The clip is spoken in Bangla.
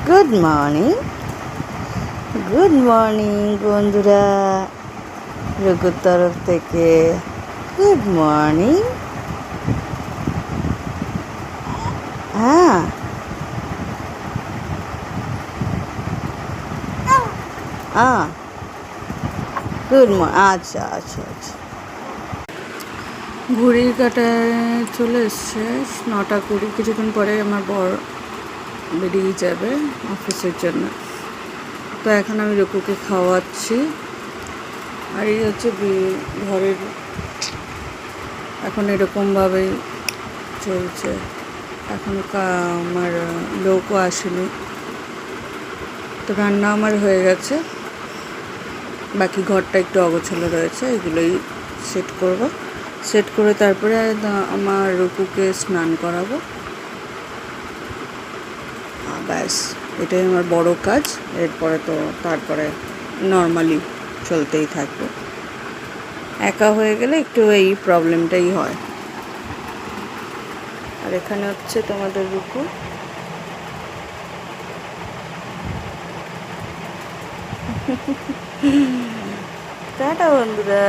গুড মর্নিং বন্ধুরা, রঘুর তরফ থেকে গুড মর্নিং। হ্যাঁ, গুড মর্নিং। আচ্ছা আচ্ছা আচ্ছা। ঘড়ির কাঁটায় চলে এসছে 9:20। কিছুক্ষণ পরে আমার বর বেরিয়ে যাবে অফিসের জন্য। তো এখন আমি রকুকে খাওয়াচ্ছি। আর এই হচ্ছে ঘরের এখন এরকমভাবেই চলছে। এখন আমার লোকও আসেনি, তো রান্না আমার হয়ে গেছে। বাকি ঘরটা একটু অগোছালো রয়েছে, এগুলোই সেট করে তারপরে আমার রকুকে স্নান করাবো। ব্যাস, এটাই আমার বড় কাজ। এরপরে তো তারপরে নর্মালি চলতেই থাকবে। একা হয়ে গেলে একটু এই প্রবলেমটাই হয়। আর এখানে হচ্ছে তোমাদের রুকু। টাটা বন্ধুরা।